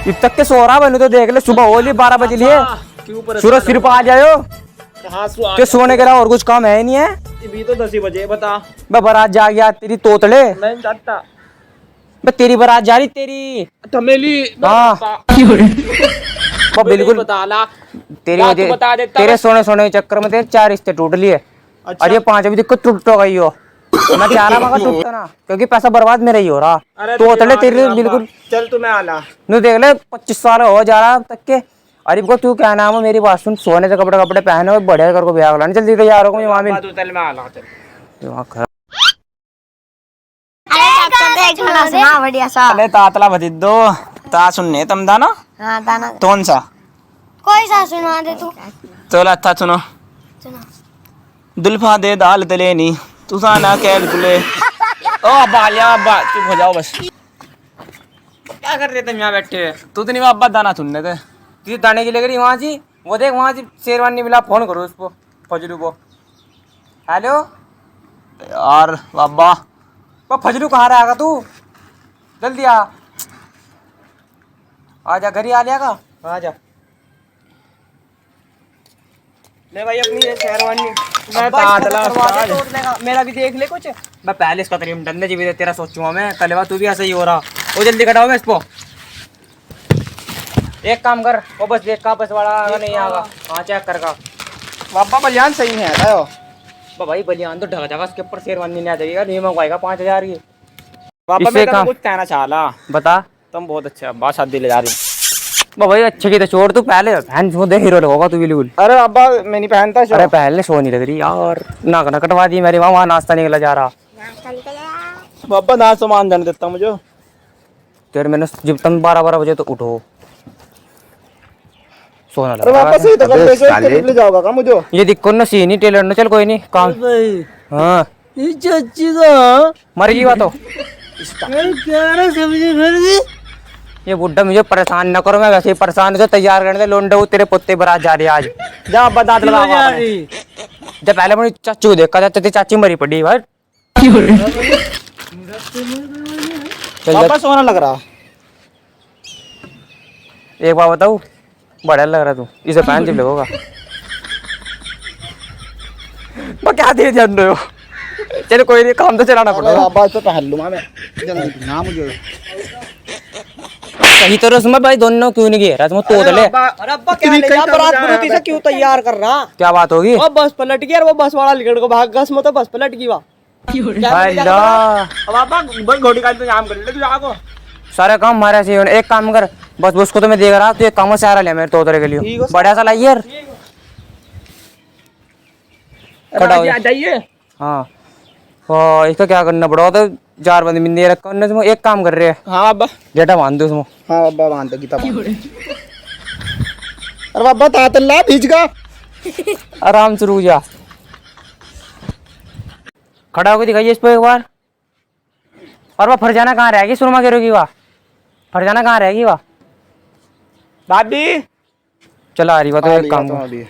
अब तक के सो रहा मैंने तो देख ले, सुबह हो ली 12 बज लिए, सूरज सिर पर आ जाओ। तो सोने के रहा और कुछ काम है नहीं है। अभी तो 10 ही बजे बता। बारात जा गया तेरी तोतले, मैं चाहता तेरी बारात जा रही तेरी तमेली। हाँ बिल्कुल बताला तेरी वजह, बता देता तेरे सोने के चक्कर में तेरे 4 रिश्ते टूट लिए। अच्छा। और ये 5 अभी दिक्कत टूट तो गई हो। मैं चाह रहा मगर टूटता ना, क्योंकि पैसा बर्बाद मेरा ही हो रहा। तोतले तेरी बिल्कुल। चल तुम्हें आला नू देख ले 25 साल हो जा रहा अब तक के। अरे को तू क्या नाम है, मेरी बात सुन, सोने से कपड़े पहने बढ़िया कर को ब्याह लाने जल्दी तैयार हो। वहां मिल में आला चल। बढ़िया सा अरे तातला बता दो ता सुनने तुम दा ना। हाँ ताना कौन सा कोई सा सुनवा दे तू। चलो अच्छा सुनो। दुल्फा दे दाल दलेनी तू ना कैल तुले। ओ बालिया अब्बा चुप हो जाओ बस। क्या कर रहे थे यहाँ बैठे? तू तो नहीं अब्बा दाना सुनने थे। तुझे दाने की लग रही वहां जी, वो देख वहां जी शेरवानी मिला, फोन करो उसको फजलू को। हेलो यार अब्बा फजलू कहाँ रहेगा तू, जल्दी आ जा, घर ही आ लिया का, आ जा। ले भाई अपनी ये शेरवानी। मेरा भी देख ले कुछ। मैं पहले इसका तरीम डंडे जी भी तेरा सोचूंगा मैं, कल तू भी ऐसा ही हो रहा। वो जल्दी कटाओ मैं इसको। एक काम कर, वो बस देख का बस वाला आगा नहीं आगा। हाँ चेक कर का बाबा बलियान सही है भाई, बलियान तो ढक जाएगा, उसके ऊपर शेरवानी नहीं आ जाएगा, नहीं मंगवाएगा 5000 की। बाबा इससे मैं काम कुछ कहना चाहला। बता। तुम बहुत अच्छे अब्बा, शादी ले जा रही। भाई अच्छे की तो छोड़, तू पहले बहन छो दे, हीरो लगोगा तू बिल्कुल। अरे अब्बा मैं नहीं पहनता। अरे पहले सो नहीं लग रही यार, नाक ना कटवा दी मेरी, वहाँ नाश्ता निकला जा रहा। बाबा ना सामान जाने देता मुझे तेरे मैंने जब तुम 12 बजे तो उठो, सोना अरे लगा। वापस ही तो कर पैसे ले जाओगा का मुझे। ये दिक्को न सी नहीं टेलर न, चल कोई नहीं काम। हाँ चाची का मर गई बात हो। क्या सब्जी भर गई। ये बुड्ढा मुझे परेशान न करो, मैं वैसे ही परेशान से तैयार करने दे। लोंडे वो तेरे पुत्ते बारात जा रही है आज। जा अब्बा दांत लगा। जब पहले मुझे चाचू को देखा था, तेरी चाची मरी पड़ी भाई। पापा सोना लग रहा। एक बार बताऊँ, बढ़िया लग रहा तू, इसे पहन जब लगोगा। मैं क्या दे जान रहे हो, चलो कोई नहीं, काम तो चलाना पड़ेगा। अब्बा तो पहन लूंगा मैं जल्दी ना मुझे। सही तरह से भाई दोनों क्यों नहीं गए तुम तो ले। अरे अब्बा क्या ले जा, बारात बुरुती से क्यों तैयार कर रहा? क्या बात होगी? वो बस पलट गया, वो बस वाला लिकड़ को भाग गस में तो बस पलट गई। अब अब्बा बस घोड़ी का इंतजाम कर ले तू जाको। सारे काम हमारे से होने। एक काम कर बस, उसको तो मैं देख रहा, तू एक काम से आ रहा मेरे तोतरे के लिए बढ़िया सा लाइए यार। खड़ा हो जाइए। हाँ इसका क्या करना पड़ा तो 4 बंदे मिल रखा उन्होंने, एक काम कर रहे हैं। हाँ अब्बा जेटा मान दो उसमें। हाँ अब्बा मान दो गीता। अरे अब्बा तातल्ला भीज का आराम से रुक जा, खड़ा होकर दिखाइए इसको एक बार। और वह फरजाना कहाँ रहेगी, सुरमा करोगी वाह, फरजाना कहाँ रहेगी वाह। दादी चला आ रही बात, एक काम कर।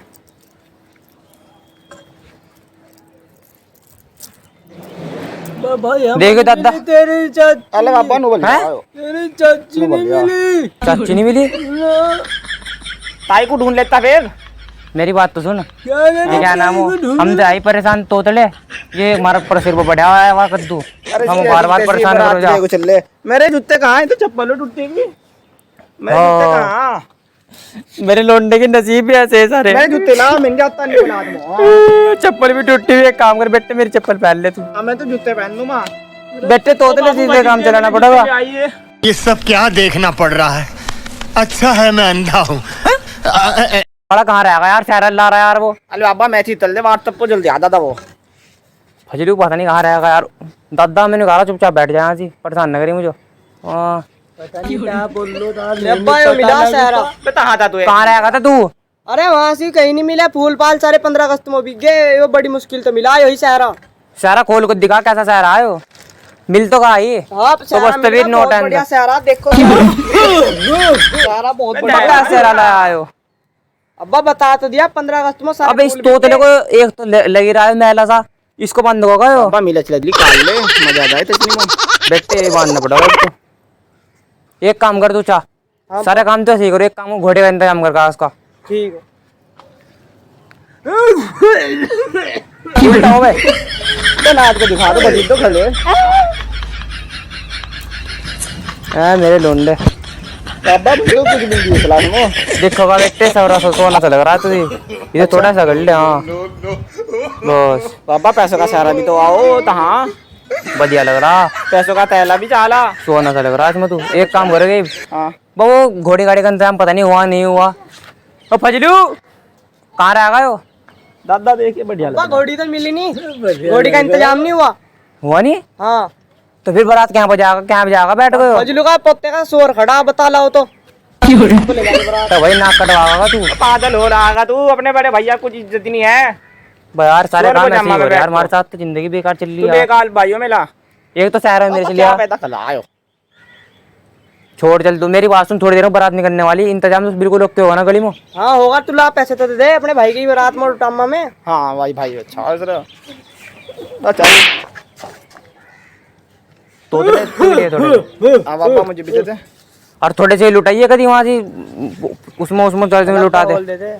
देखो दादा तेरी चाची। अरे बाबा नो बोल तेरी चाची नहीं मिली। चाची नहीं मिली, ताई को ढूंढ लेता फिर। मेरी बात तो सुन, ये क्या नाम हो, हम जाए परेशान तोतले, ये हमारा पर सिर पर बढ़ा हुआ है वहाँ कद्दू, हम बार बार परेशान करो जा। चल ले मेरे जूते कहाँ हैं? तो चप्पल टूटती भी मेरे जूते कहाँ? मेरे लौंडे की नसीब भी ऐसे है सारे। मैं जूते ला मिल जाता नहीं बना दूँ। चप्पल भी टूटी हुई है, एक काम कर बेटे मेरी चप्पल पहन ले तू। मैं तो जूते पहन लूंगा बेटे, तोतले सीधे काम चलाना पड़ेगा। ये सब क्या देखना पड़ रहा है? अच्छा है मैं अंधा हूँ। बड़ा कहाँ रहेगा यार, शहर ला रहा है यार वो। अरे बाबा मैं चल दे व्हाट्सएप को जल्दी आता था वो। फजलू पता नहीं कहाँ रहेगा यार। दादा मैंने कहा चुपचाप बैठ जाए जी, परेशान न करी मुझे। क्या बोल लो मिला सहरा कहाँ था तू? कहाँ रहेगा था तू? अरे वहाँ से कहीं नहीं मिला, फूल पाल सारे 15 अगस्त में बिक गए, वो बड़ी मुश्किल तो मिला यही सहरा। सहरा खोल को दिखा कैसा सहरा आयो, मिल तो कहा ही तो बस तभी नोट है बढ़िया सहरा देखो। सहरा बहुत बढ़िया सहरा लाया आयो। अब्बा बता तो दिया 15 अगस्त में सारे। अब इस तोतले को एक तो लगी रहा है मैला सा, इसको बंद होगा यो। अब्बा मिला चल निकाल ले, मजा आ जाए तो बेटे बांधना पड़ेगा इसको। एक काम कर तू चा, सारे काम तो सीख, और एक काम घोड़े का इंतजाम कर उसका। ठीक उल्टा हो गए है नाच को दिखा दो, बजी तो खड़े मेरे लोंडे। बाबा मुझे कुछ नहीं दिया क्लास में। देखो का बेटे सवरा सोना सा लग रहा है तुझे, ये थोड़ा सा कर ले। हाँ बस बाबा पैसों का सारा भी तो आओ तो। हाँ बढ़िया लग रहा, पैसों का तैला भी चाला। सोना सा लग रहा है इसमें। तू एक काम करेगी, हाँ वो घोड़ी गाड़ी का इंतजाम पता नहीं हुआ नहीं हुआ। ओ फजलू कहाँ रह गए हो? दादा देखिए बढ़िया लगा। घोड़ी तो मिली नहीं, घोड़ी का इंतजाम नहीं हुआ। हुआ नहीं? हाँ तो फिर बारात क्या बजागा बैठ गए हो? फजलू का पोते का शोर खड़ा, बता लाओ तो। तो भाई नाक कटवागा तू। पागल हो रहा है तू, अपने बड़े भैया कुछ इज्जत नहीं है। यार सारे शोर काम बजा ऐसे ही हो में रहे हैं यार, बैठ हमारे साथ तो जिंदगी बेकार चल रही तू है यार। बेकार भाइयों में ला। एक तो शहर में मेरे से क्या लिया, पैदा कला आयो। छोड़ चल तू, मेरी बात सुन, थोड़ी देर में बारात निकलने वाली, इंतजाम तो बिल्कुल ओके होगा ना गली में? हाँ होगा, तू ला पैसे तो दे दे अपने भाई की बारात में टामा में। हाँ भाई भाई अच्छा अच्छा तो थोड़े पापा मुझे भी दे दे। और थोड़े से लुटाइए कभी वहां से, उसमें चर्च में लुटा दे। बोल दे दे।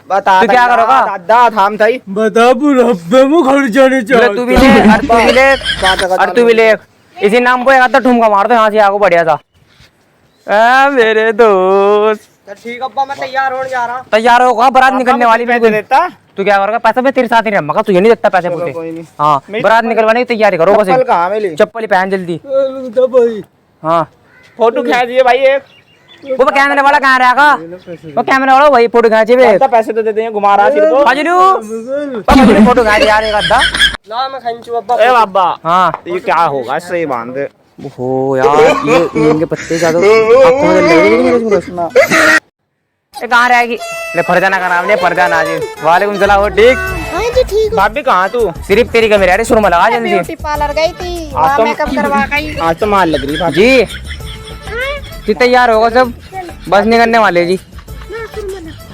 बता तू क्या करोगा? दादा थाम थाई बता बुढ़ापे में खर्चा नहीं तू भी ले, और तू भी ले, और तू भी ले। इसी नाम को एक आधा ठुमका मार दो यहाँ से आगो बढ़िया सा। मेरे दोस्त तो ठीक अब्बा, मैं तैयार होने जा रहा। तैयार होगा, बारात निकलने वाली बिल्कुल। देता तू क्या करोगा? पैसा मैं तेरे साथ ही रहूंगा, तुझे नहीं देता पैसे कोई पूछे। नहीं। हाँ बारात निकलवाने की तैयारी करो बस। चप्पल कहाँ मिली? चप्पल ही पहन जल्दी। भाई हाँ फोटो खींच दिए भाई एक। वो कैमरे वाला कहाँ रहेगा? वो कैमरे वाला वही फोटो खींचे वे। दादा पैसे तो देते हैं, घुमा रहा सिर को। फजलू फोटो खींच यार एक आधा। ला मैं खंचू अब्बा। ए बाबा हाँ ये क्या होगा, सही बांध दे। हो यार, ये नीम के पत्ते ज्यादा आँखों में जल रहे। ये कहाँ रहेगी? ले फरजाना का नाम ले, फरजाना जी। वालेकुम सलाम। हो ठीक? हाँ जी ठीक भाभी कहाँ तू? सिर्फ तेरी कमी रह रही, सुरमा लगा जल्दी। ब्यूटी पार्लर गई थी, आज वहाँ तो मेकअप करवा गई। आज तो माल लग रही भाभी। जी जी तैयार होगा सब, बस निकलने वाले जी।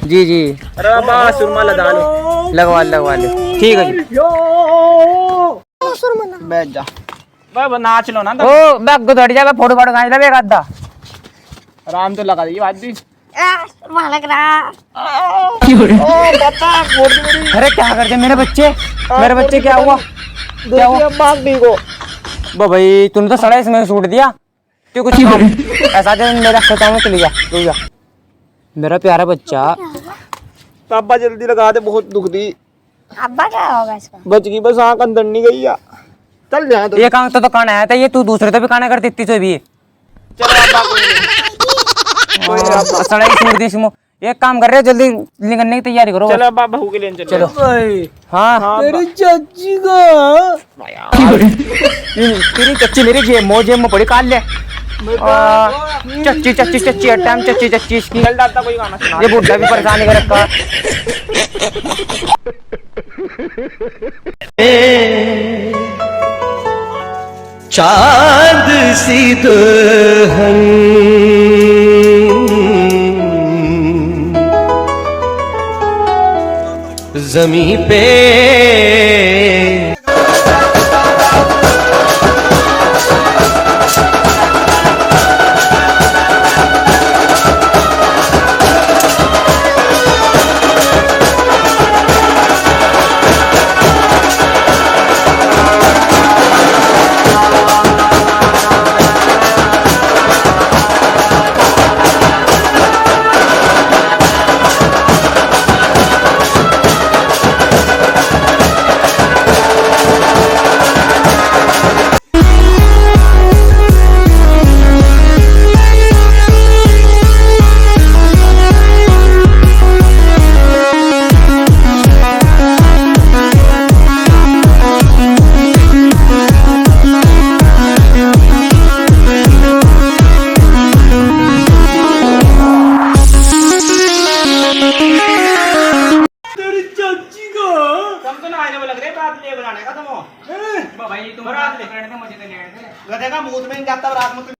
जी जी अरे बाबा सुरमा लगा लो। लगवा ले, ठीक है जी। बैठ जा बाबा, नाच लो ना तब। ओ बैग को थोड़ी जा, फोटो फाटो खींच ले एक आधा। आराम तो लगा दी बात भी। वहाँ लग रहा। अरे क्या करते मेरे बच्चे, क्या हुआ? क्या हुआ? वो भाई तूने तो सड़ा इसमें सूट दिया, क्यों कुछ ऐसा मेरा खोता में चली जा। मेरा प्यारा बच्चा। पापा जल्दी लगा दे, बहुत दुख दी। अब्बा क्या होगा इसका? बच गई बस, आँख अंदर नहीं गई या। चल जा तो। एक आंख तो काना आया था, ये तू दूसरे तो भी काना करती इतनी से भी। चलो अब्बा कोई नहीं। सड़ा सूट दी इसमें। एक काम कर रहे हो, जल्दी निकलने की तैयारी करो। चलो अब्बा बहू के लिए चलो। हाँ तेरी चाची का तेरी चच्ची मेरी जेब में पड़ी, काल ले। चच्ची टाइम चच्ची इसकी। चल दादा कोई गाना सुना। ये बुढ़ा भी परेशानी कर रखा। चांद सी दुल्हन ज़मीं पे तुम तो नहाने में लग रहे, बात ले बनाने का तुम। भाई तुम रात ले मुझे तो लेने दे। गधे का मुंह में नहीं जाता रात में तुम।